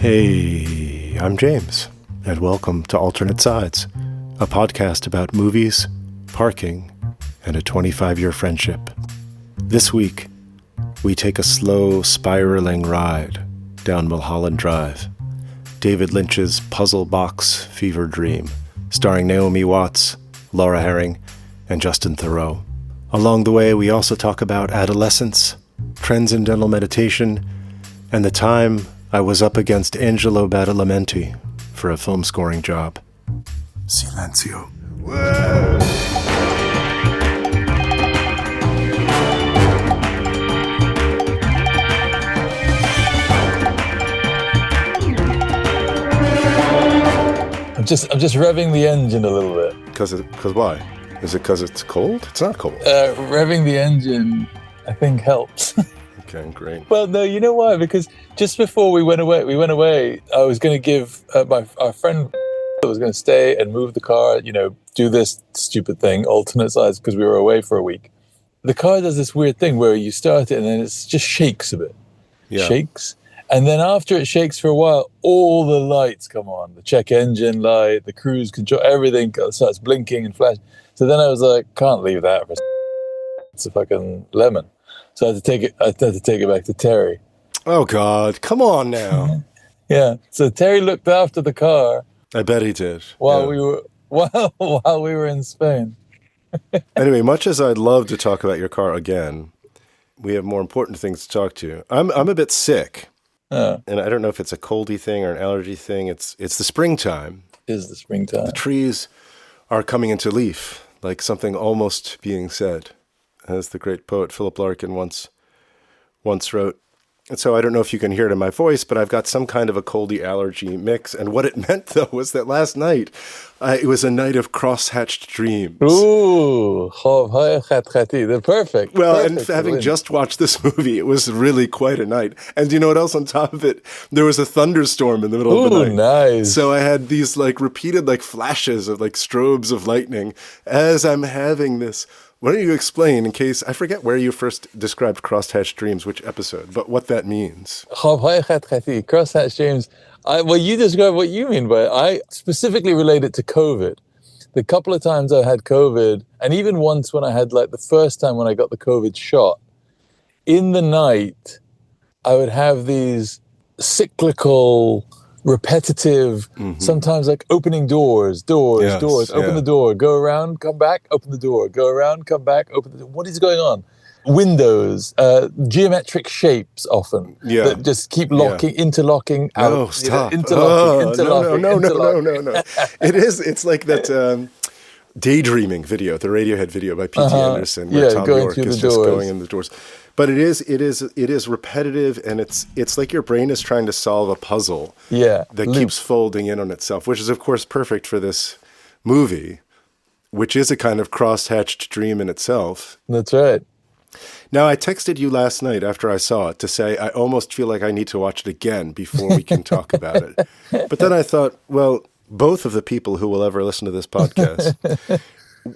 Hey, I'm James, and welcome to Alternate Sides, a podcast about movies, parking, and a 25-year friendship. This week, we take a slow, spiraling ride down Mulholland Drive, David Lynch's puzzle box fever dream, starring Naomi Watts, Laura Harring, and Justin Theroux. Along the way, we also talk about Adolescence, Transcendental Meditation, and the time I was up against Angelo Badalamenti for a film scoring job. Silencio. Whoa! I'm just revving the engine a little bit. Because why? Is it because it's cold? It's not cold. Revving the engine, I think, helps. Okay, great. Well, no, you know why? Because just before we went away, I was going to give our friend was going to stay and move the car, do this stupid thing, alternate sides, because we were away for a week. The car does this weird thing where you start it and then it just shakes a bit. Yeah. Shakes. And then after it shakes for a while, all the lights come on. The check engine light, the cruise control, everything starts blinking and flashing. So then I was like, can't leave that for it's a fucking lemon. So I had to take it back to Terry. Oh, God. Come on now. Yeah. So Terry looked after the car. I bet he did. While we were in Spain. Anyway, much as I'd love to talk about your car again, we have more important things to talk to. I'm a bit sick. And I don't know if it's a coldy thing or an allergy thing. It's the springtime. It is the springtime. The trees are coming into leaf, like something almost being said, as the great poet Philip Larkin once wrote. And so I don't know if you can hear it in my voice, but I've got some kind of a coldy allergy mix. And what it meant, though, was that last night, it was a night of cross-hatched dreams. Ooh, they're perfect. Well, perfect, and having just watched this movie, it was really quite a night. And you know what else on top of it? There was a thunderstorm in the middle of the night. Nice. So I had these repeated flashes of strobes of lightning as I'm having this. Why don't you explain, in case I forget where you first described crosshatched dreams, which episode, but what that means? Crosshatched dreams. You describe what you mean by it. I specifically relate it to COVID. The couple of times I had COVID, and even once when I had the first time when I got the COVID shot, in the night, I would have these cyclical, repetitive, sometimes opening doors, Yes, open the door, go around, come back, open the door, go around, come back, open the door. What is going on? Windows, geometric shapes often that just keep interlocking out. No, stop. Interlocking. No. It's like that daydreaming video, the Radiohead video by P.T. Anderson, where Tom York is just going in the doors. But it is repetitive, and it's like your brain is trying to solve a puzzle that keeps folding in on itself, which is, of course, perfect for this movie, which is a kind of cross-hatched dream in itself. That's right. Now, I texted you last night after I saw it to say I almost feel like I need to watch it again before we can talk about it. But then I thought, well, both of the people who will ever listen to this podcast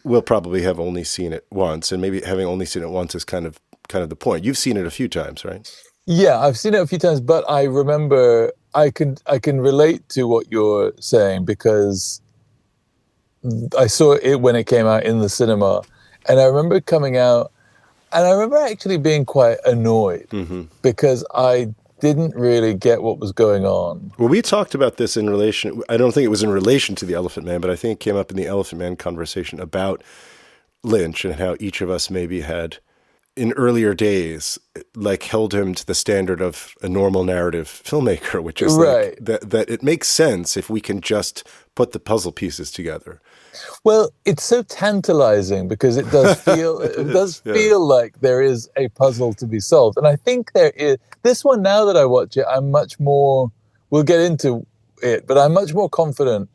will probably have only seen it once, and maybe having only seen it once is kind of the point. You've seen it a few times, right? Yeah, I've seen it a few times, but I remember I can relate to what you're saying because I saw it when it came out in the cinema, and I remember coming out, and I remember actually being quite annoyed because I didn't really get what was going on. Well, we talked about this in relation, I don't think it was in relation to The Elephant Man, but I think it came up in the Elephant Man conversation about Lynch and how each of us maybe had, in earlier days, held him to the standard of a normal narrative filmmaker, which is that it makes sense if we can just put the puzzle pieces together. Well, it's so tantalizing because it does feel like there is a puzzle to be solved. And I think there is. This one, now that I watch it, I'm much more, we'll get into it, but I'm much more confident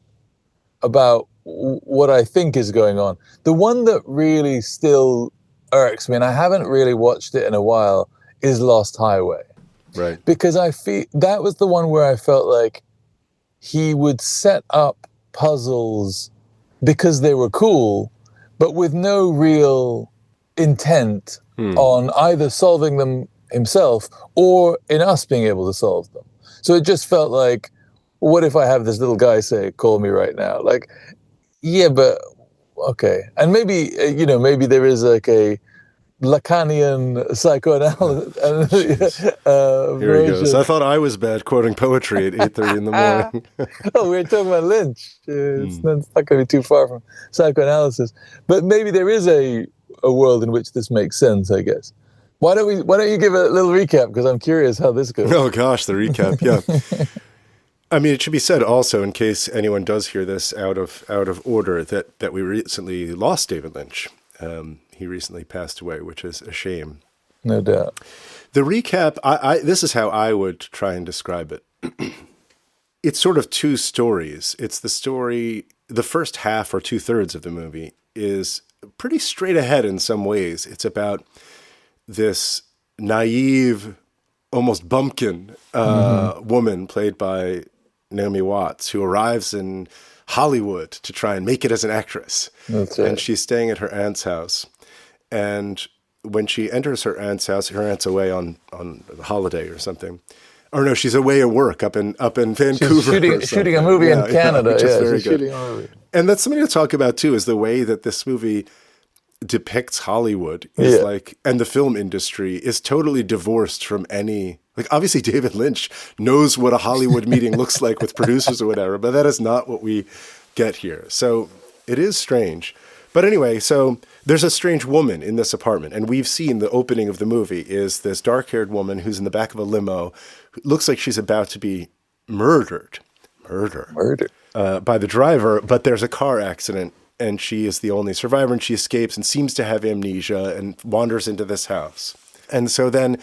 about what I think is going on. The one that really still irks me, and I haven't really watched it in a while, is Lost Highway. Right. Because I feel that was the one where I felt like he would set up puzzles because they were cool, but with no real intent on either solving them himself or in us being able to solve them. So it just felt like, what if I have this little guy say, "Call me right now"? Like, yeah, but okay. And maybe, maybe there is like a Lacanian psychoanalysis Here he goes. version. I thought I was bad quoting poetry at 8:30 in the morning. Oh, we were talking about Lynch. It's not going to be too far from psychoanalysis. But maybe there is a world in which this makes sense, I guess. Why don't you give a little recap? Because I'm curious how this goes. Oh gosh, the recap. Yeah. I mean, it should be said also, in case anyone does hear this out of order, that we recently lost David Lynch. He recently passed away, which is a shame. No doubt. The recap, this is how I would try and describe it. It's sort of two stories. It's the story, the first half or 2/3 of the movie is pretty straight ahead in some ways. It's about this naive, almost bumpkin woman played by Naomi Watts, who arrives in Hollywood to try and make it as an actress. That's right. And she's staying at her aunt's house. And when she enters her aunt's house, her aunt's away on a holiday or something. Or no, she's away at work up in Vancouver. She's shooting a movie in Canada. Which is very she's good. shooting a movie. And that's something to talk about too, is the way that this movie depicts Hollywood is like, and the film industry is totally divorced from any, like obviously David Lynch knows what a Hollywood meeting looks like with producers or whatever, but that is not what we get here. So it is strange. But anyway, so there's a strange woman in this apartment, and we've seen the opening of the movie is this dark-haired woman who's in the back of a limo, who looks like she's about to be murdered by the driver, but there's a car accident, and she is the only survivor, and she escapes and seems to have amnesia and wanders into this house. And so then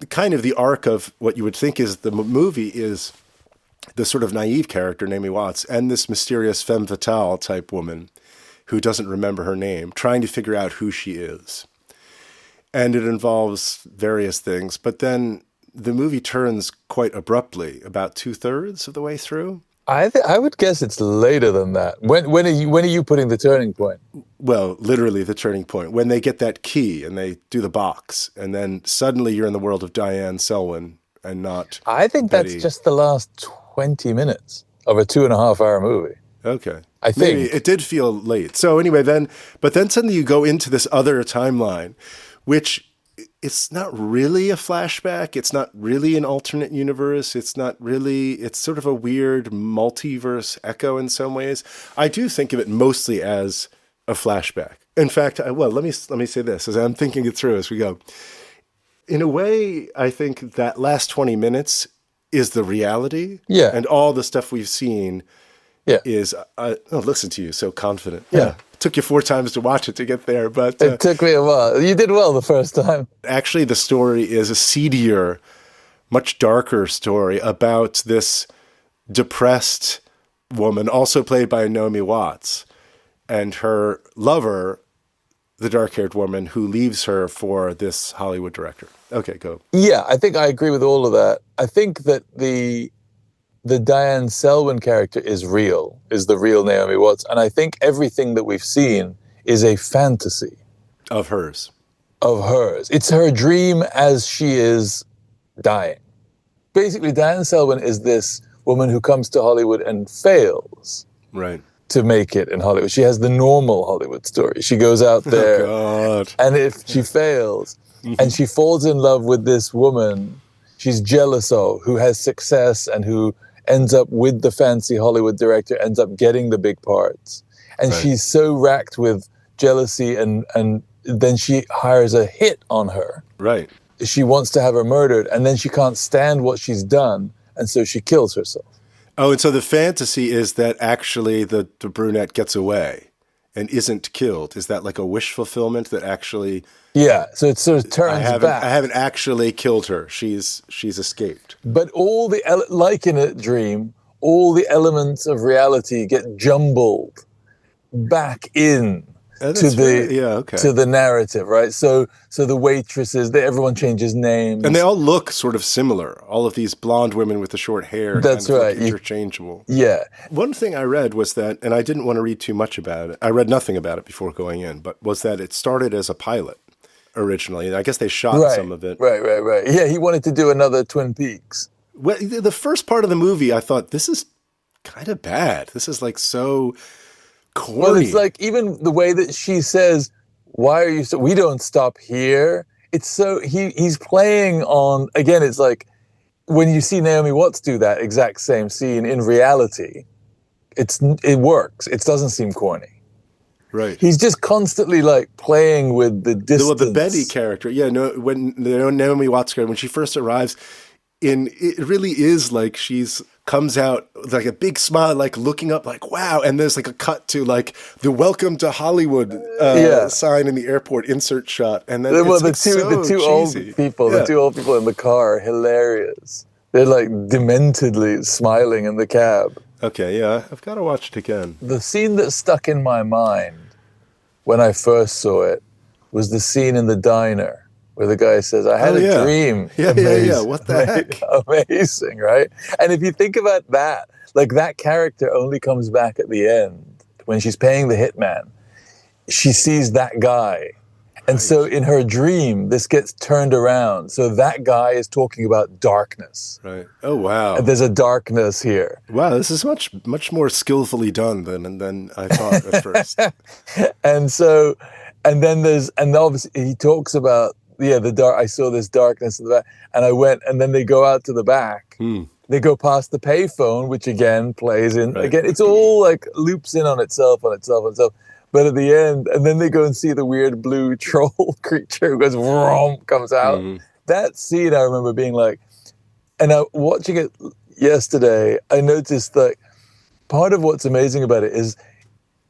kind of the arc of what you would think is the movie is the sort of naive character, Naomi Watts, and this mysterious femme fatale type woman who doesn't remember her name, trying to figure out who she is. And it involves various things, but then the movie turns quite abruptly about 2/3 of the way through. I would guess it's later than that. When are you putting the turning point? Well, literally the turning point. When they get that key and they do the box, and then suddenly you're in the world of Diane Selwyn and not I think Betty. That's just the last 20 minutes of a 2.5-hour movie. Okay. I think. Maybe. It did feel late. So anyway, then suddenly you go into this other timeline, which it's not really a flashback. It's not really an alternate universe. It's sort of a weird multiverse echo in some ways. I do think of it mostly as a flashback. In fact, let me say this as I'm thinking it through as we go. In a way, I think that last 20 minutes is the reality. Yeah. And all the stuff we've seen is, listen to you, so confident. Yeah. Took you 4 times to watch it to get there, but it took me a while. You did well the first time. Actually, the story is a seedier, much darker story about this depressed woman, also played by Naomi Watts, and her lover, the dark-haired woman, who leaves her for this Hollywood director. Okay, go. Yeah, I think I agree with all of that. I think that the Diane Selwyn character is the real Naomi Watts. And I think everything that we've seen is a fantasy. Of hers. It's her dream as she is dying. Basically, Diane Selwyn is this woman who comes to Hollywood and fails. Right. To make it in Hollywood. She has the normal Hollywood story. She goes out there and if she fails and she falls in love with this woman she's jealous of, who has success and who ends up with the fancy Hollywood director, ends up getting the big parts. And she's so racked with jealousy and then she hires a hit on her. Right. She wants to have her murdered and then she can't stand what she's done and so she kills herself. Oh, and so the fantasy is that actually the brunette gets away and isn't killed. Is that like a wish fulfillment that actually... Yeah, so it sort of turns back. I haven't actually killed her. She's escaped. But all like in a dream, all the elements of reality get jumbled back in to the narrative, right? So the waitresses, everyone changes names, and they all look sort of similar. All of these blonde women with the short hair, that's right, interchangeable. Yeah. One thing I read was that, and I didn't want to read too much about it. I read nothing about it before going in, but was that it started as a pilot originally. I guess they shot some of it. Right. Yeah, he wanted to do another Twin Peaks. Well, the first part of the movie, I thought, this is kind of bad. This is like so corny. Well, it's like even the way that she says, "Why are you so? We don't stop here." It's so he's playing on again. It's like when you see Naomi Watts do that exact same scene in reality, it works. It doesn't seem corny. Right. He's just constantly like playing with the distance. The Betty character, when Naomi Watts, when she first arrives, it really is like comes out like a big smile, like looking up, like wow, and there's like a cut to like the "Welcome to Hollywood" sign in the airport insert shot, and then the two old people in the car are hilarious. They're like dementedly smiling in the cab. Okay, yeah, I've got to watch it again. The scene that stuck in my mind when I first saw it was the scene in the diner where the guy says, "I had a dream." Yeah. What the heck? Amazing, right? And if you think about that, like that character only comes back at the end when she's paying the hitman. She sees that guy. And so in her dream, this gets turned around. So that guy is talking about darkness. Right. Oh, wow. And there's a darkness here. Wow, this is much more skillfully done than I thought at first. and obviously he talks about, the dark. I saw this darkness in the back, and I went, and then they go out to the back. They go past the payphone, which again plays in. Right. Again, it's all like loops in on itself. But at the end, and then they go and see the weird blue troll creature who goes, vroom, comes out. That scene I remember being like, and watching it yesterday, I noticed that part of what's amazing about it is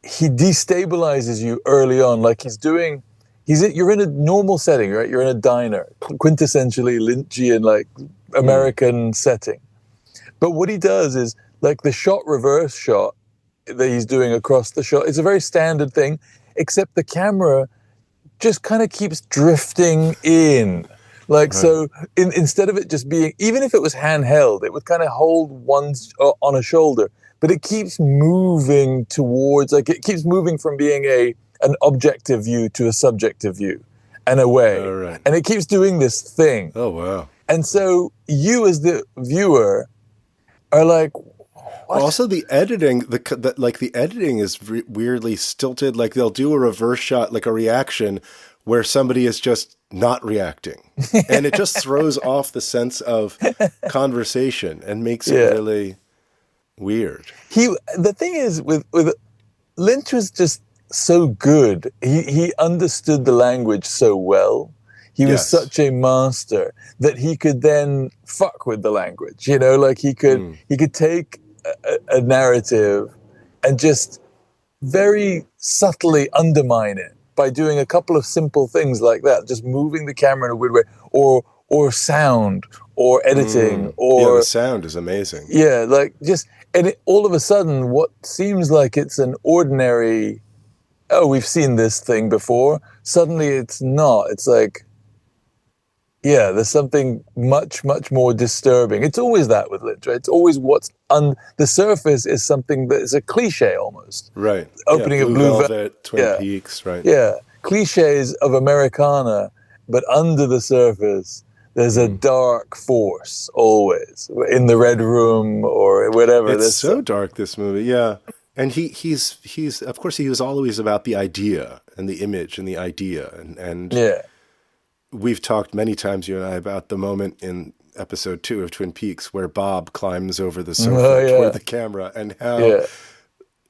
he destabilizes you early on. Like you're in a normal setting, right? You're in a diner, quintessentially Lynchian, like American setting. But what he does is like the reverse shot that he's doing across the shot. It's a very standard thing, except the camera just kind of keeps drifting in. Like, so instead of it just being, even if it was handheld, it would kind of hold one on a shoulder, but it keeps moving towards, like it keeps moving from being an objective view to a subjective view and away. Oh, right. And it keeps doing this thing. Oh, wow. And so you as the viewer are like, what? Also, the editing, the editing is weirdly stilted. Like they'll do a reverse shot, like a reaction, where somebody is just not reacting, and it just throws off the sense of conversation and makes it really weird. The thing is with Lynch was just so good. He understood the language so well. He was such a master that he could then fuck with the language. Like he could take a narrative and just very subtly undermine it by doing a couple of simple things like that, just moving the camera in a weird way, or sound, or editing, or the sound is amazing. Yeah, like all of a sudden, what seems like it's an ordinary, we've seen this thing before. Suddenly, it's not. It's like, there's something much, much more disturbing. It's always that with Lynch, right? It's always what's on the surface is something that is a cliche almost. Right. Opening of Blue Velvet, Twin Peaks, right? Yeah. Cliches of Americana, but under the surface, there's a dark force always in the Red Room or whatever. It's so dark, this movie. Yeah. And he's of course, he was always about the idea and the image and the idea. And we've talked many times, you and I, about the moment in episode 2 of Twin Peaks where Bob climbs over the sofa toward the camera, and how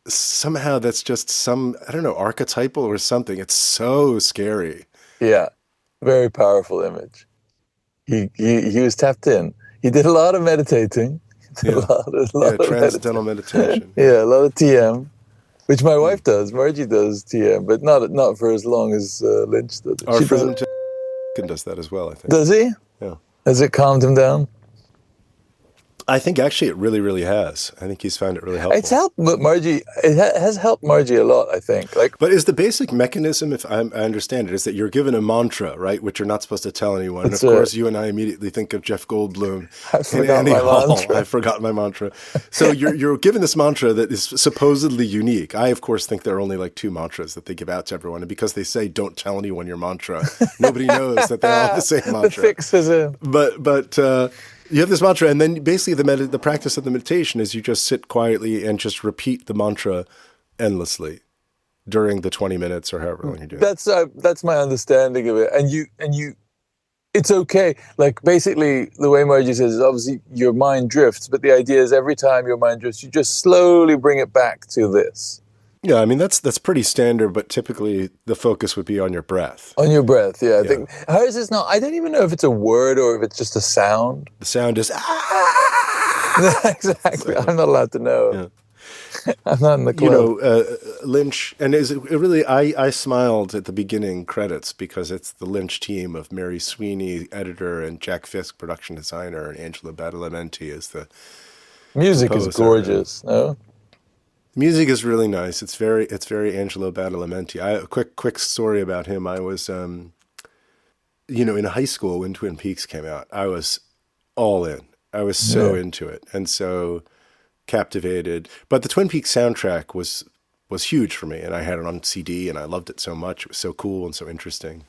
somehow that's just some, I don't know, archetypal or something. It's so scary. Yeah. Very powerful image. He was tapped in. He did a lot of meditating. A lot of transcendental meditation. A lot of TM, which my wife does. Margie does TM, but not for as long as Lynch does. Our friend does that as well, I think. Does he? Yeah. Has it calmed him down? I think actually it really, really has. I think he's found it really helpful. It's helped Margie. It has helped Margie a lot, I think. But is the basic mechanism, if I understand it, is that you're given a mantra, right, which you're not supposed to tell anyone. And of course, you and I immediately think of Jeff Goldblum. I forgot my mantra. So you're given this mantra that is supposedly unique. I, of course, think there are only like 2 mantras that they give out to everyone. And because they say, don't tell anyone your mantra, nobody knows that they're all the same mantra. The fix is in. But You have this mantra, and then basically the practice of the meditation is you just sit quietly and just repeat the mantra endlessly during the 20 minutes or however long you do it. That's my understanding of it. And you, it's okay. Like basically the way Margie says is obviously your mind drifts, but the idea is every time your mind drifts, you just slowly bring it back to this. Yeah, I mean, that's pretty standard, but typically the focus would be on your breath. On your breath, yeah. I think hers is not, I don't even know if it's a word or if it's just a sound. The sound is, Exactly. I'm not allowed to know. Yeah. I'm not in the club. Lynch, and I smiled at the beginning credits because it's the Lynch team of Mary Sweeney, editor, and Jack Fisk, production designer, and Angelo Badalamenti is the music composer. Is gorgeous, no? Music is really nice. It's very Angelo Badalamenti. A quick story about him. I was, in high school when Twin Peaks came out, I was all in. I was so into it and so captivated. But the Twin Peaks soundtrack was huge for me, and I had it on CD, and I loved it so much. It was so cool and so interesting.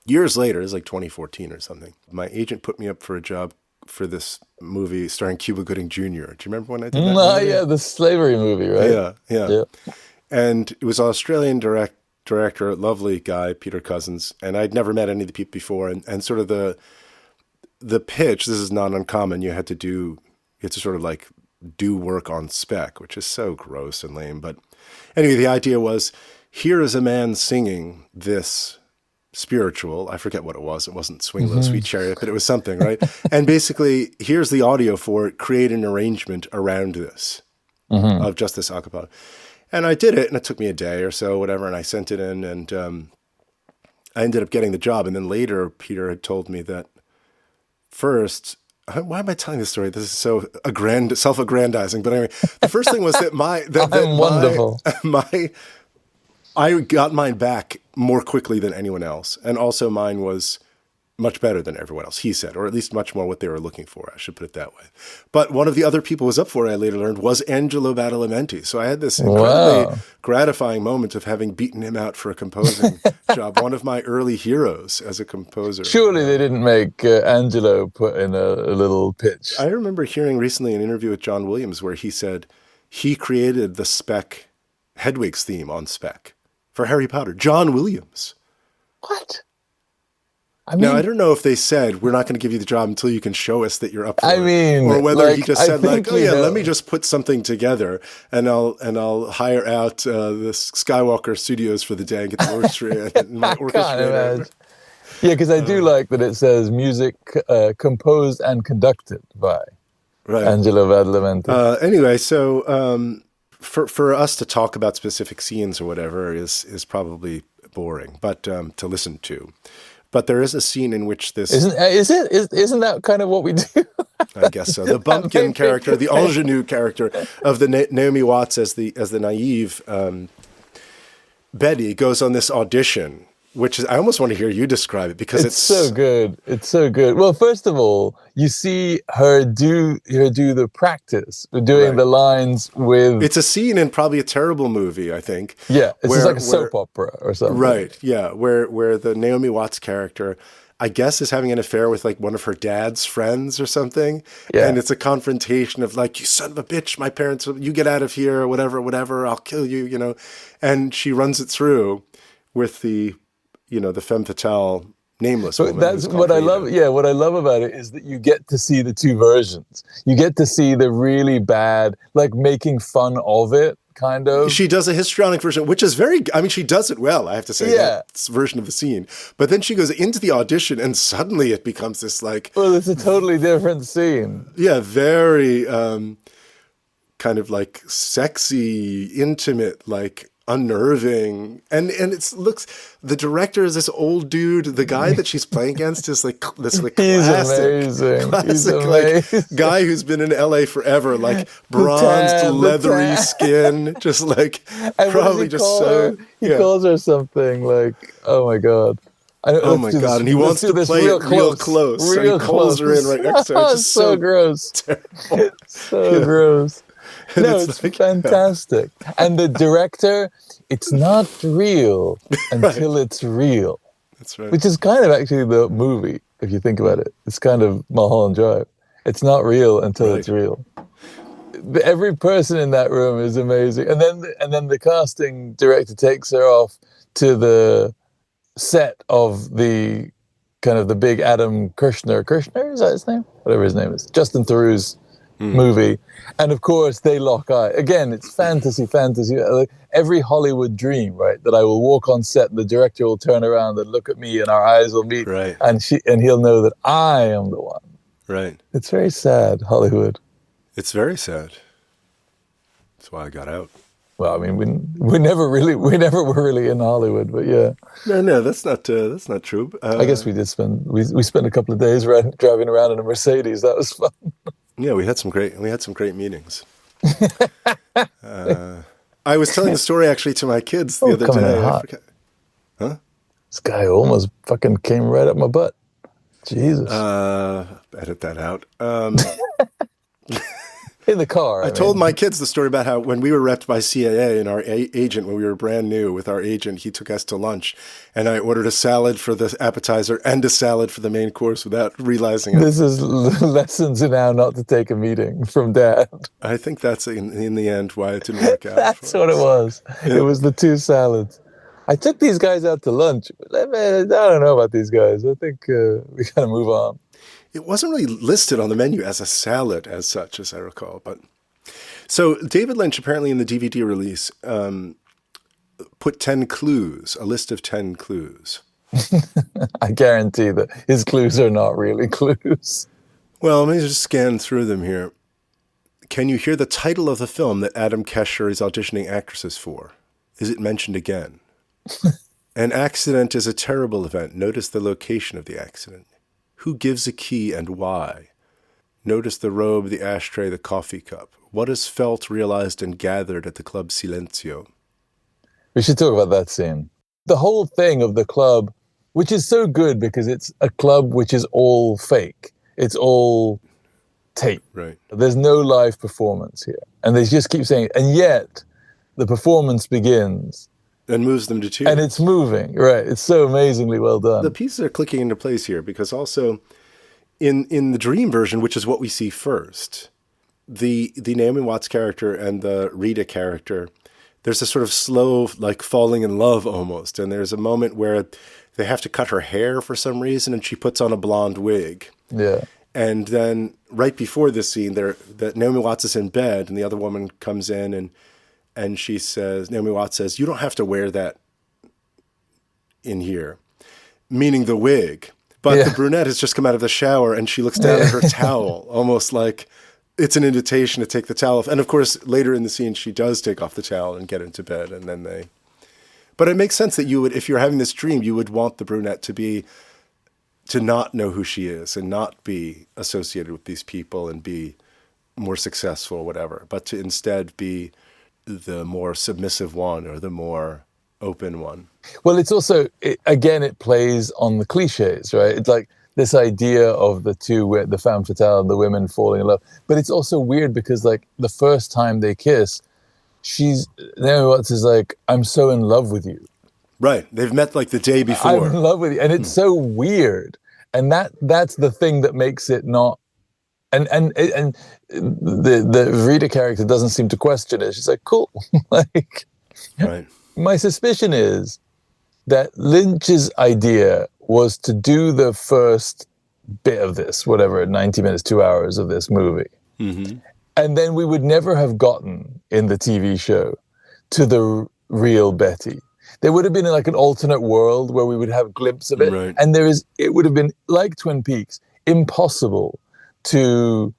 Years later, it was like 2014 or something, my agent put me up for a job for this movie starring Cuba Gooding Jr. Do you remember when I did that movie? Yeah, the slavery movie, right? Yeah. And it was an Australian director, lovely guy, Peter Cousins, and I'd never met any of the people before. And sort of the pitch, this is not uncommon, you had to sort of like do work on spec, which is so gross and lame. But anyway, the idea was, here is a man singing this spiritual, I forget what it was. It wasn't Swing Low, Sweet Chariot, but it was something, right? And basically, here's the audio for it, create an arrangement around this of just this a cappella. And I did it, and it took me a day or so, whatever, and I sent it in, and I ended up getting the job. And then later, Peter had told me that first, why am I telling this story? This is so self-aggrandizing. But anyway, the first thing was that I got mine back more quickly than anyone else. And also mine was much better than everyone else, he said, or at least much more what they were looking for. I should put it that way. But one of the other people who was up for it, I later learned, was Angelo Badalamenti. So I had this incredibly gratifying moment of having beaten him out for a composing job, one of my early heroes as a composer. Surely they didn't make Angelo put in a little pitch. I remember hearing recently an interview with John Williams where he said he created the Spec Hedwig's theme on Spec for Harry Potter. John Williams. What? Now, I don't know if they said, we're not going to give you the job until you can show us that you're up for it. Or whether he just said, let me just put something together and I'll hire out the Skywalker Studios for the day and get the orchestra and my orchestra. Yeah, because I do like that it says music composed and conducted by Angelo Badalamenti. Anyway, so for us to talk about specific scenes or whatever is probably boring, but to listen to. But there is a scene in which this... Isn't that kind of what we do? I guess so. The bumpkin character, the ingenue character of the Naomi Watts as the naive Betty goes on this audition, which is, I almost want to hear you describe it because it's so good. It's so good. Well, first of all, you see her do the practice, doing the lines with... It's a scene in probably a terrible movie, I think. Yeah, it's just like a soap opera or something. Right, yeah, where the Naomi Watts character, I guess, is having an affair with like one of her dad's friends or something. Yeah. And it's a confrontation of like, you son of a bitch, my parents, you get out of here, whatever, I'll kill you, And she runs it through with the femme fatale, nameless woman. That's what I love. Yeah, what I love about it is that you get to see the two versions. You get to see the really bad, like making fun of it, kind of. She does a histrionic version, which is she does it well, I have to say, that version of the scene. But then she goes into the audition and suddenly it becomes this like... Well, it's a totally different scene. Yeah, very kind of like sexy, intimate, like unnerving, and the director is this old dude. The guy that she's playing against is like this classic guy who's been in LA forever, like bronzed, leathery skin, just like probably just so. He calls her something like, "Oh my god." And he wants to play it real close. So he calls her in right next to her. It's just so gross. Terrible. So gross. No, it's fantastic. And the director, it's not real until it's real. That's right. Which is kind of actually the movie, if you think about it. It's kind of Mulholland Drive. It's not real until Right. it's real. Every person in that room is amazing. And then the casting director takes her off to the set of the kind of the big Adam Kirshner, is that his name? Whatever his name is. Justin Theroux's movie. And of course they lock eye. Again, it's fantasy. Like every Hollywood dream, right? That I will walk on set and the director will turn around and look at me and our eyes will meet. Right. And he'll know that I am the one. Right. It's very sad, Hollywood. It's very sad. That's why I got out. Well, I mean, we never were really in Hollywood, but yeah. No, that's not true. I guess we did spent a couple of days driving around in a Mercedes. That was fun. Yeah, we had some great meetings. I was telling the story actually to my kids the other day. Huh? This guy almost fucking came right up my butt. Jesus. Edit that out. In the car. I told my kids the story about how when we were repped by CAA and our agent, when we were brand new with our agent, he took us to lunch and I ordered a salad for the appetizer and a salad for the main course without realizing it. This is lessons in how not to take a meeting from Dad. I think that's in the end why it didn't work out. That's what it was. Yeah. It was the two salads. I took these guys out to lunch. I don't know about these guys. I think we gotta move on. It wasn't really listed on the menu as a salad as such, as I recall. But so David Lynch apparently in the DVD release put 10 clues, a list of 10 clues. I guarantee that his clues are not really clues. Well, let me just scan through them here. Can you hear the title of the film that Adam Kesher is auditioning actresses for? Is it mentioned again? An accident is a terrible event. Notice the location of the accident. Who gives a key and why? Notice the robe, the ashtray, the coffee cup. What is felt, realized, and gathered at the Club Silencio? We should talk about that scene. The whole thing of the club, which is so good because it's a club which is all fake. It's all tape. Right. There's no live performance here. And they just keep saying, and yet the performance begins. And moves them to tears. And it's moving, right. It's so amazingly well done. The pieces are clicking into place here because also in the dream version, which is what we see first, the Naomi Watts character and the Rita character, there's a sort of slow, like falling in love almost. And there's a moment where they have to cut her hair for some reason and she puts on a blonde wig. Yeah. And then right before this scene, that Naomi Watts is in bed and the other woman comes in and she says, Naomi Watts says, you don't have to wear that in here, meaning the wig. But the brunette has just come out of the shower and she looks down at her towel, almost like it's an invitation to take the towel off. And of course, later in the scene, she does take off the towel and get into bed. And then but it makes sense that you would, if you're having this dream, you would want the brunette to not know who she is and not be associated with these people and be more successful or whatever, but to instead be the more submissive one or the more open one. Well, it's also, it plays on the cliches, right? It's like this idea of the two, the femme fatale and the women falling in love. But it's also weird because like the first time they kiss, Naomi Watts is like, I'm so in love with you. Right. They've met like the day before. I'm in love with you. And it's so weird. And that's the thing that makes it not. And the Rita character doesn't seem to question it. She's like, cool. Like, right. My suspicion is that Lynch's idea was to do the first bit of this, whatever, 90 minutes, 2 hours of this movie. Mm-hmm. And then we would never have gotten in the TV show to the real Betty. There would have been like an alternate world where we would have a glimpse of it. Right. And it would have been like Twin Peaks, impossible to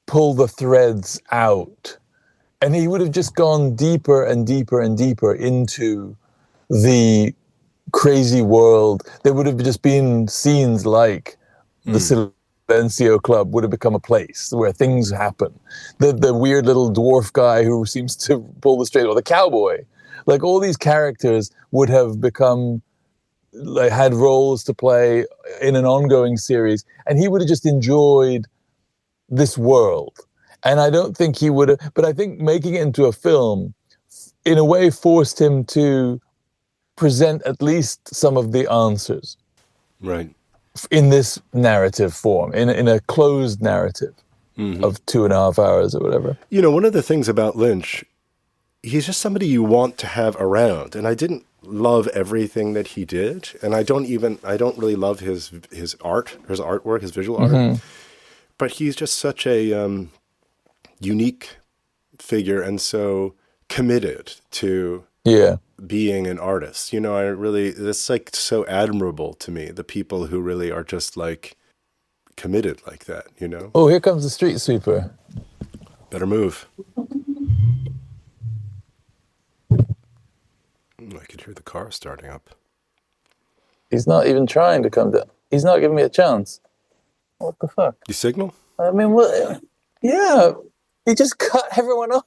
pull the threads out. And he would have just gone deeper and deeper and deeper into the crazy world. There would have just been scenes like the Silencio Club would have become a place where things happen. The weird little dwarf guy who seems to pull the straight, or the cowboy. Like all these characters would have become, like, had roles to play in an ongoing series, and he would have just enjoyed this world. And I don't think he would have, but I think making it into a film, in a way, forced him to present at least some of the answers. Right. in this narrative form, in a closed narrative of 2.5 hours or whatever. You know, one of the things about Lynch, he's just somebody you want to have around. And I didn't love everything that he did. And I don't really love his artwork, his visual art. But he's just such a unique figure and so committed to being an artist. You know, that's like so admirable to me, the people who really are just like committed like that, you know? Oh, here comes the street sweeper. Better move. I could hear the car starting up. He's not even trying to come down. He's not giving me a chance. What the fuck? You signal? I mean, what? Yeah. He just cut everyone off.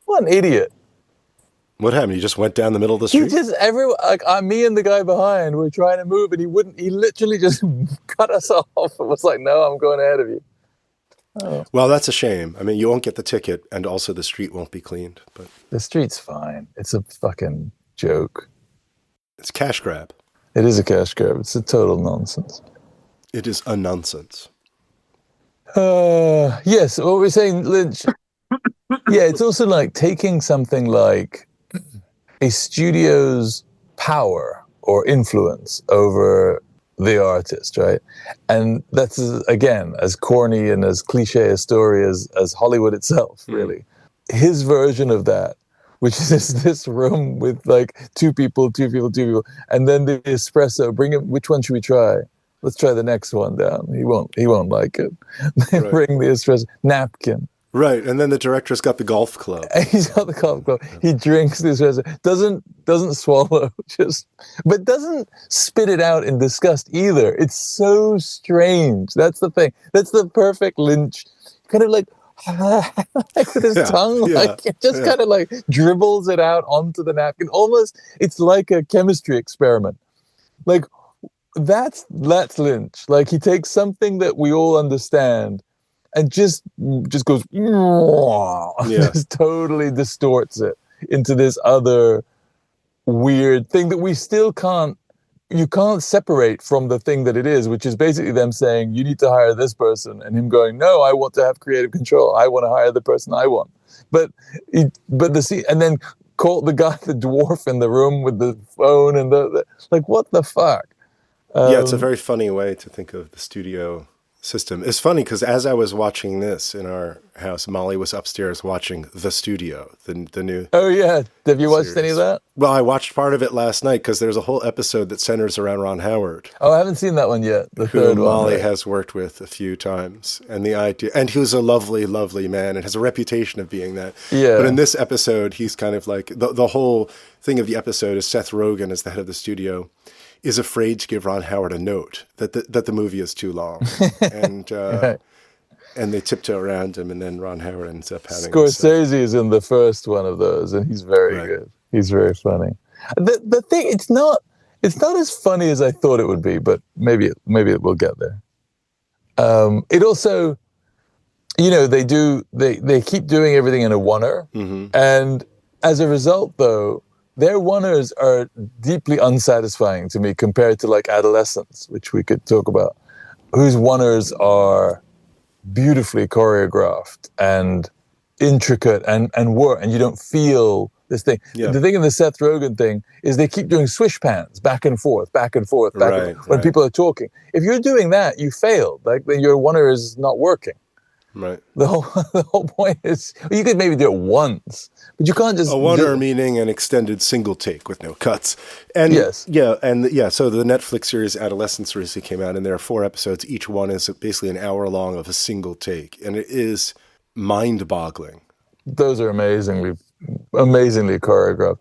What an idiot. What happened? You just went down the middle of the street? Me and the guy behind were trying to move, and he literally just cut us off and was like, no, I'm going ahead of you. Oh. Well, that's a shame. I mean, you won't get the ticket, and also the street won't be cleaned. But the street's fine. It's a fucking joke. It's a cash grab. It is a cash grab. It's a total nonsense. It is a nonsense. Yes, what we're saying, Lynch. Yeah, it's also like taking something like a studio's power or influence over the artist, right? And that's, again, as corny and as cliche a story as Hollywood itself, really. His version of that, which is this room with like two people, and then the espresso, which one should we try? Let's try the next one down. He won't like it. They bring the espresso, napkin. Right, and then the director's got the golf club. He's got the golf club. He drinks the espresso, doesn't swallow, but doesn't spit it out in disgust either. It's so strange. That's the thing. That's the perfect Lynch, kind of like with his tongue, kind of like dribbles it out onto the napkin. Almost, it's like a chemistry experiment. Like that's Lynch. Like he takes something that we all understand and just goes, just totally distorts it into this other weird thing that we still you can't separate from the thing that it is, which is basically them saying, you need to hire this person, and him going, no, I want to have creative control. I want to hire the person I want. And then call the guy, the dwarf in the room with the phone and the like, what the fuck? It's a very funny way to think of the studio system. It's funny because as I was watching this in our house, Molly was upstairs watching The Studio, the new. Oh yeah, have you watched any of that? Well, I watched part of it last night because there's a whole episode that centers around Ron Howard. Oh, I haven't seen that one yet. The third one. Molly has worked with a few times, and the idea, and he was a lovely, lovely man, and has a reputation of being that. Yeah. But in this episode, he's kind of like the whole thing of the episode is Seth Rogen as the head of the studio is afraid to give Ron Howard a note that the movie is too long, and and they tiptoe around him, and then Ron Howard ends up having. Scorsese is in the first one of those, and he's very good. He's very funny. The thing, it's not as funny as I thought it would be, but maybe it will get there. It also, they keep doing everything in a oneer, and as a result, though, their oneers are deeply unsatisfying to me compared to like Adolescence, which we could talk about, whose oneers are beautifully choreographed and intricate and work, and you don't feel this thing. Yeah. The thing in the Seth Rogen thing is they keep doing swish pans back and forth, when people are talking. If you're doing that, you failed. Like your oneer is not working. Right. The whole point is you could maybe do it once, but you can't just. A oneer meaning an extended single take with no cuts. And yes. So the Netflix series Adolescence recently came out, and there are 4 episodes. Each one is basically an hour long of a single take, and it is mind-boggling. Those are amazingly choreographed.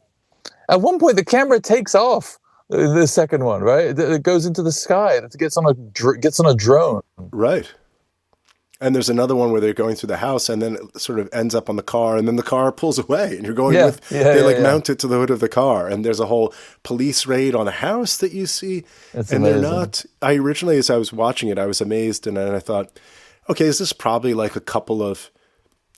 At one point, the camera takes off. The second one, right? It goes into the sky. It gets on a drone. Right. And there's another one where they're going through the house, and then it sort of ends up on the car, and then the car pulls away, and you're going they mount it to the hood of the car, and there's a whole police raid on a house that you see. That's and amazing. They're not. I originally, as I was watching it, I was amazed, and then I thought, okay, is this probably like a couple of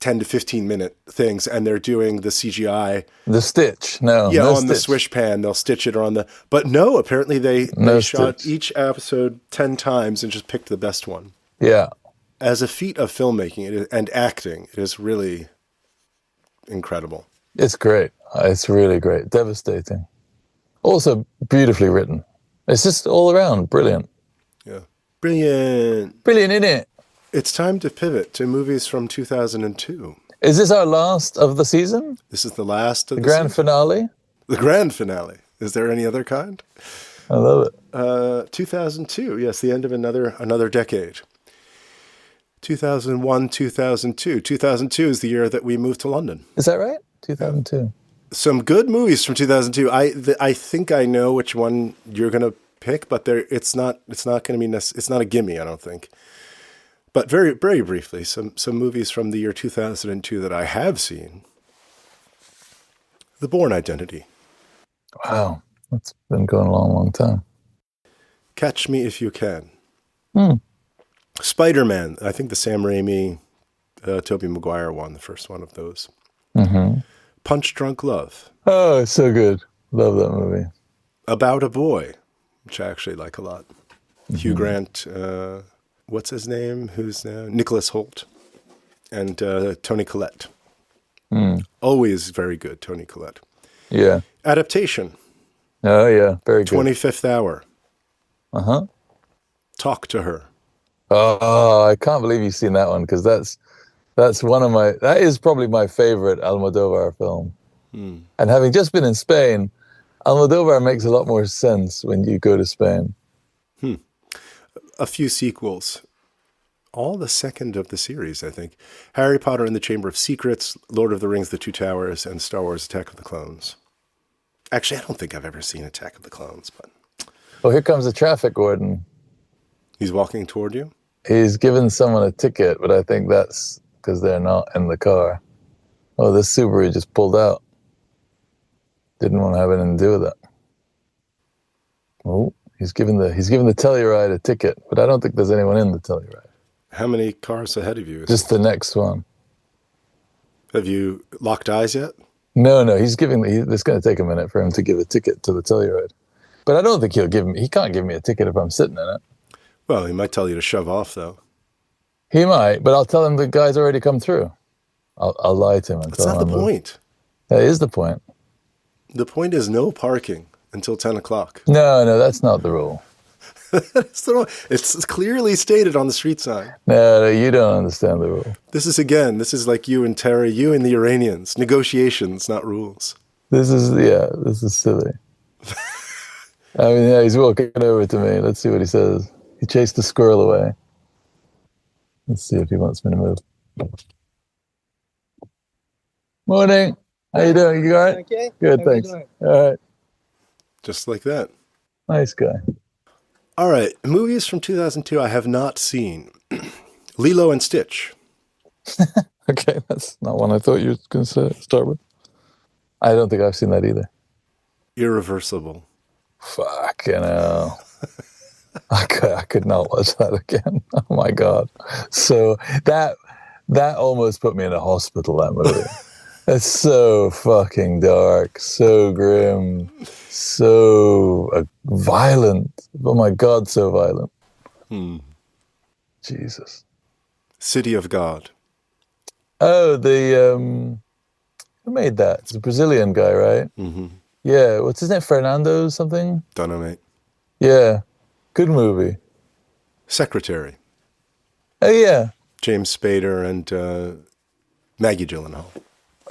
10 to 15 minute things, and they're doing the CGI. The stitch, no. Yeah, no on stitch. the swish pan, they'll stitch it on the... But no, apparently they shot each episode 10 times and just picked the best one. Yeah. As a feat of filmmaking and acting, it is really incredible. It's great. It's really great. Devastating. Also beautifully written. It's just all around brilliant. Yeah. Brilliant. Brilliant, innit? It's time to pivot to movies from 2002. Is this our last of the season? This is the last of the grand season. Finale? The grand finale. Is there any other kind? I love it. 2002. Yes, the end of another decade. 2001, 2002. 2002 is the year that we moved to London. Is that right? 2002. Yeah. Some good movies from 2002. I think I know which one you're going to pick, but it's not going to be it's not a gimme, I don't think. But very, very briefly, some movies from the year 2002 that I have seen. The Bourne Identity. Wow. That's been going a long, long time. Catch Me If You Can. Spider-Man. I think the Sam Raimi, Tobey Maguire one, the first one of those. Mm-hmm. Punch Drunk Love. Oh, it's so good. Love that movie. About a Boy, which I actually like a lot. Mm-hmm. Hugh Grant... what's his name? Who's now? Nicholas Hoult and Toni Collette. Always very good, Toni Collette. Yeah. Adaptation. Oh, yeah. Very good. 25th Hour. Uh-huh. Talk to Her. Oh, I can't believe you've seen that one, because that is probably my favorite Almodovar film. And having just been in Spain, Almodovar makes a lot more sense when you go to Spain. A few sequels. All the second of the series, I think. Harry Potter and the Chamber of Secrets, Lord of the Rings, The Two Towers, and Star Wars Attack of the Clones. Actually, I don't think I've ever seen Attack of the Clones, but... Oh, here comes the traffic warden. He's walking toward you? He's given someone a ticket, but I think that's because they're not in the car. Oh, this Subaru just pulled out. Didn't want to have anything to do with it. Oh. He's given the Telluride a ticket, but I don't think there's anyone in the Telluride. How many cars ahead of you? Just the next one. Have you locked eyes yet? No. It's going to take a minute for him to give a ticket to the Telluride. But I don't think he can't give me a ticket if I'm sitting in it. Well, he might tell you to shove off, though. He might, but I'll tell him the guy's already come through. I'll lie to him. That's not the point. That is the point. The point is no parking until 10 o'clock. No, that's not the rule. It's clearly stated on the street sign. No, you don't understand the rule. This is like you and Terry, you and the Iranians. Negotiations, not rules. This is silly. I mean, yeah, he's walking over to me. Let's see what he says. He chased the squirrel away. Let's see if he wants me to move. Morning. How you doing? You all right? Okay. Good, thanks. All right. Just like that. Nice guy. All right. Movies from 2002 I have not seen. Lilo and Stitch. Okay, that's not one I thought you were going to start with. I don't think I've seen that either. Irreversible. Fuck, I could not watch that again. Oh my God. So that almost put me in a hospital, that movie. It's so fucking dark, so grim, so violent. Oh my God, so violent. Jesus. City of God. Oh, who made that? It's a Brazilian guy, right? Mm-hmm. Yeah, what's his name? Fernando something? Don't know, mate. Yeah, good movie. Secretary. Oh, yeah. James Spader and Maggie Gyllenhaal.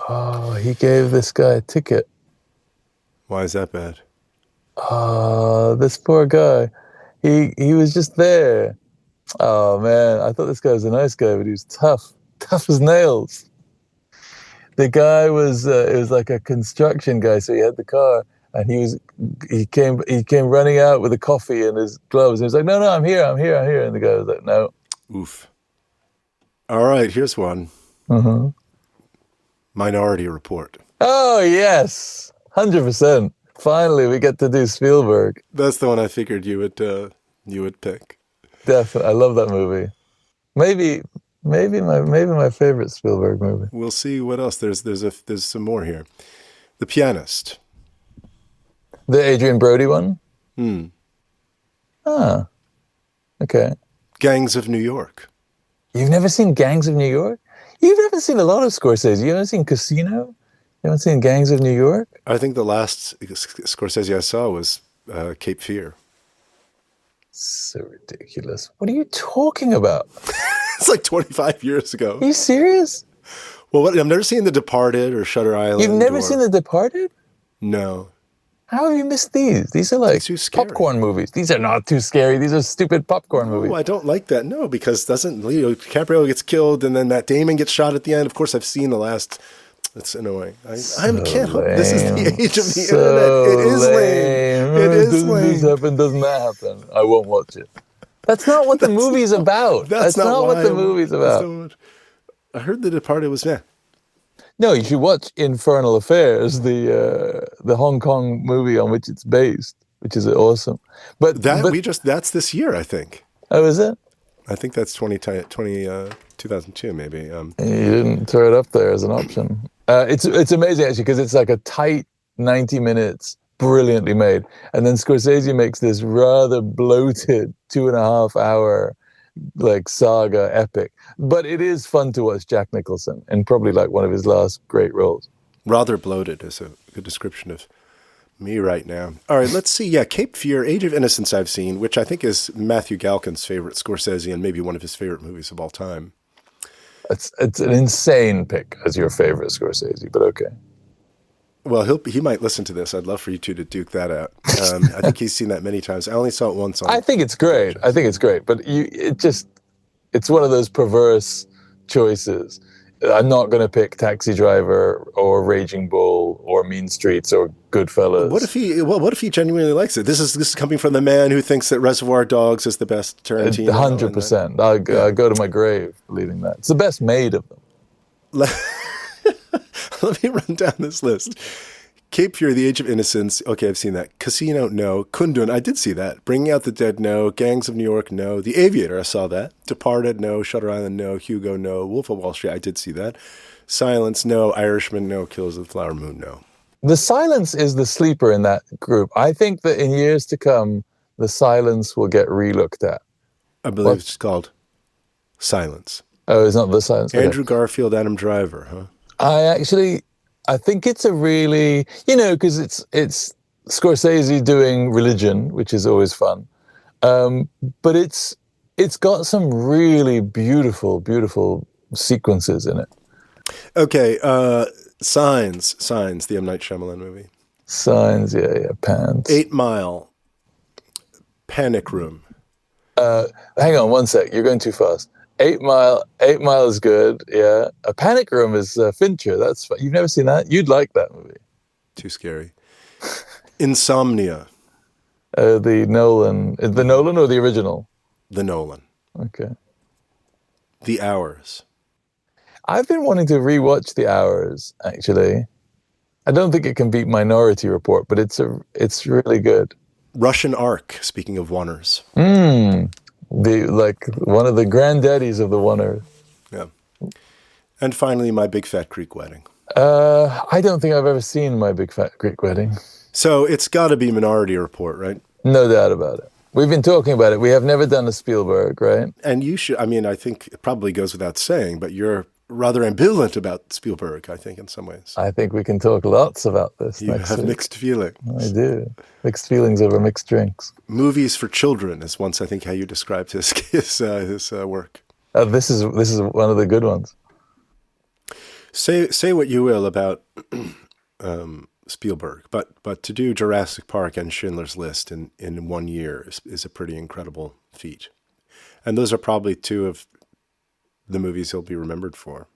Oh, he gave this guy a ticket. Why is that bad? Oh, this poor guy. He was just there. Oh, man, I thought this guy was a nice guy, but he was tough as nails. The guy was, it was like a construction guy, so he had the car, and he came running out with a coffee and his gloves, and he was like, no, I'm here, and the guy was like, no. Oof. All right, here's one. Mm-hmm. Minority Report. Oh, yes, 100%. Finally, we get to do Spielberg. That's the one I figured you would pick. Definitely, I love that movie. Maybe maybe my favorite Spielberg movie. We'll see what else. There's some more here. The Pianist. The Adrian Brody one? Hmm. Ah, okay. Gangs of New York. You've never seen Gangs of New York? You've never seen a lot of Scorsese. You haven't seen Casino? You haven't seen Gangs of New York? I think the last Scorsese I saw was Cape Fear. So ridiculous. What are you talking about? It's like 25 years ago. Are you serious? Well, I've never seen The Departed or Shutter Island. You've never seen The Departed? No. How have you missed these? These are like popcorn movies. These are not too scary. These are stupid popcorn movies. Oh, I don't like that. No, because doesn't Leo DiCaprio gets killed and then Matt Damon gets shot at the end? Of course, I've seen the last. It's annoying. I can't hope this is the age of the internet. It is lame. It is lame. Doesn't this happen? Doesn't that happen? I won't watch it. That's not what the movie's about. That's not what the movie's about. I heard The Departed was No, you should watch Infernal Affairs, the Hong Kong movie on which it's based, which is awesome. But that's this year, I think. Oh, is it? I think that's 2002, maybe. You didn't throw it up there as an option. It's amazing, actually, because it's like a tight 90 minutes, brilliantly made. And then Scorsese makes this rather bloated 2.5 hour like saga epic. But it is fun to watch Jack Nicholson, and probably like one of his last great roles. Rather bloated is a good description of me right now. All right, let's see. Yeah, Cape Fear, Age of Innocence I've seen, which I think is Matthew Galkin's favorite Scorsese and maybe one of his favorite movies of all time. It's an insane pick as your favorite Scorsese, but okay. Well, he might listen to this. I'd love for you two to duke that out. I think he's seen that many times. I only saw it once. I think it's great. But it's one of those perverse choices. I'm not going to pick Taxi Driver or Raging Bull or Mean Streets or Goodfellas. What if he genuinely likes it? This is coming from the man who thinks that Reservoir Dogs is the best Tarantino. 100%. I'll go to my grave believing that. It's the best made of them. Let me run down this list. Cape Fear, The Age of Innocence. Okay, I've seen that. Casino, no. Kundun, I did see that. Bringing Out the Dead, no. Gangs of New York, no. The Aviator, I saw that. Departed, no. Shutter Island, no. Hugo, no. Wolf of Wall Street, I did see that. Silence, no. Irishman, no. Killers of the Flower Moon, no. The Silence is the sleeper in that group. I think that in years to come, The Silence will get re-looked at. I believe it's called Silence. Oh, it's not The Silence. Andrew Garfield, Adam Driver, huh? I think it's a really, because it's Scorsese doing religion, which is always fun. But it's got some really beautiful, beautiful sequences in it. Okay, Signs, the M. Night Shyamalan movie. Signs, yeah, Pants. 8 Mile, Panic Room. Hang on one sec, you're going too fast. 8 Mile is good, yeah. A Panic Room is Fincher. That's fun. You've never seen that? You'd like that movie. Too scary. Insomnia. The Nolan or the original? The Nolan. Okay. The Hours. I've been wanting to rewatch The Hours, actually. I don't think it can beat Minority Report, but it's really good. Russian Ark, speaking of oneers. One of the granddaddies of the oneer. Yeah. And finally, My Big Fat Greek Wedding. I don't think I've ever seen My Big Fat Greek Wedding. So it's got to be Minority Report, right? No doubt about it. We've been talking about it. We have never done a Spielberg, right? And you should, I think it probably goes without saying, but you're rather ambivalent about Spielberg, I think, in some ways. I think we can talk lots about this next have week. Mixed feelings. I do. Mixed feelings over mixed drinks. Movies for children is once, I think, how you described his work. This is one of the good ones. Say what you will about Spielberg, but to do Jurassic Park and Schindler's List in 1 year is a pretty incredible feat. And those are probably two of the movies he'll be remembered for.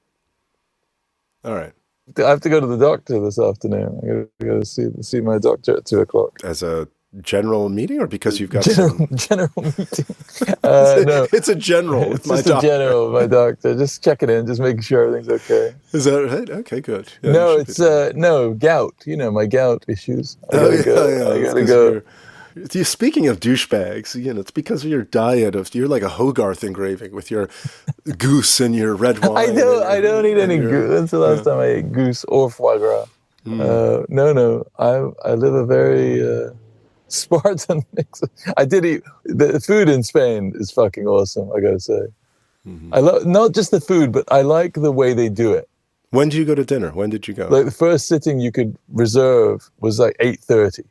All right. I have to go to the doctor this afternoon. I got to see my doctor at 2:00. As a general meeting, or because you've got general meeting? No, it's a general with my doctor. It's a general with my doctor. Just checking in, just making sure everything's okay. Is that right? Okay, good. Yeah, no, it's gout. My gout issues. I gotta go. Speaking of douchebags, it's because of your diet you're like a Hogarth engraving with your goose and your red wine. I don't eat any goose. That's the last time I ate goose or foie gras. No. I live a very Spartan mix. I did eat the food in Spain is fucking awesome. I gotta say, I love not just the food, but I like the way they do it. When do you go to dinner? When did you go? Like the first sitting you could reserve was like 8:30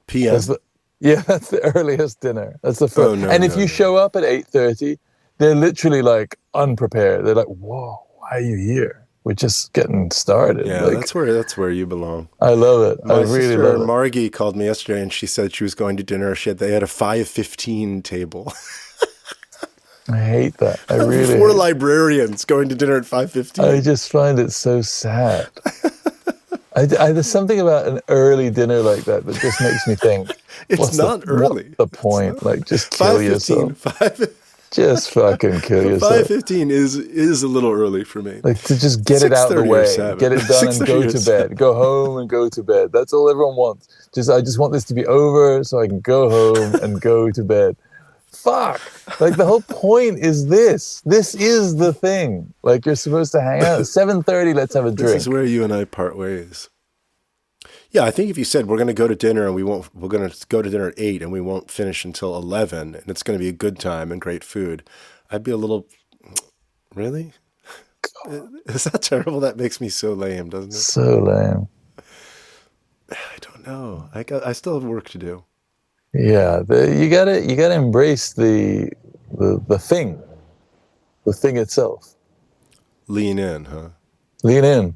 p.m. That's the earliest dinner. That's the first. If you show up at 8:30, they're literally like unprepared. They're like, "Whoa, why are you here? We're just getting started." Yeah, like, that's where you belong. I love it. My I really sister love it. Margie called me yesterday, and she said she was going to dinner. They had a 5:15 table. I hate that. I really. 4 librarians going to dinner at 5:15. I just find it so sad. There's something about an early dinner like that just makes me think. It's not early. What's the point? Like, just kill yourself. Just fucking kill yourself. 5:15 is a little early for me. Like, to just get it out of the way, get it done and go to bed. Go home and go to bed. That's all everyone wants. I just want this to be over so I can go home and go to bed. Fuck. Like, the whole point is this. This is the thing. Like, you're supposed to hang out at 7:30, let's have a drink. This is where you and I part ways. Yeah, I think if you said we're going to go to dinner and we're going to go to dinner at 8 and we won't finish until 11 and it's going to be a good time and great food, I'd be a little, really? Is that terrible? That makes me so lame, doesn't it? So lame. I don't know. I still have work to do. Yeah, you gotta embrace the thing itself. Lean in, huh? Lean in.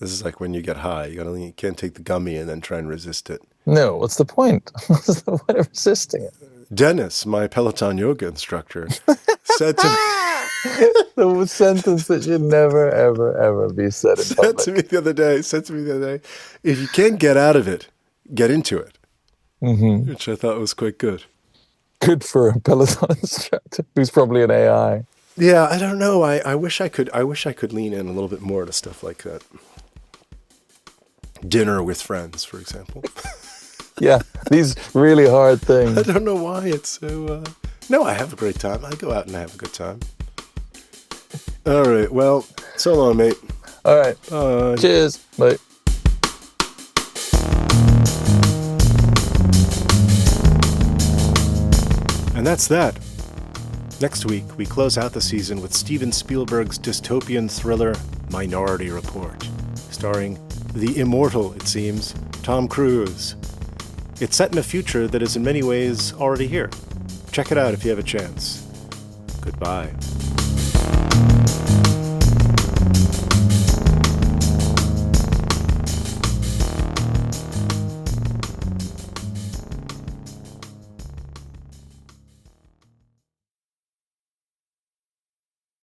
This is like when you get high. You can't take the gummy and then try and resist it. No, what's the point? What's the point of resisting it? Dennis, my Peloton yoga instructor, said to me... The sentence that should never, ever, ever be said in public. Said to me the other day, if you can't get out of it, get into it. Mm-hmm. Which I thought was quite good. Good for a Peloton instructor who's probably an AI. Yeah, I don't know. I wish I could lean in a little bit more to stuff like that. Dinner with friends, for example. Yeah, these really hard things. I don't know why it's so... No, I have a great time. I go out and I have a good time. All right, well, so long, mate. All right. Cheers, mate. And that's that. Next week, we close out the season with Steven Spielberg's dystopian thriller, Minority Report, starring the immortal, it seems, Tom Cruise. It's set in a future that is in many ways already here. Check it out if you have a chance. Goodbye.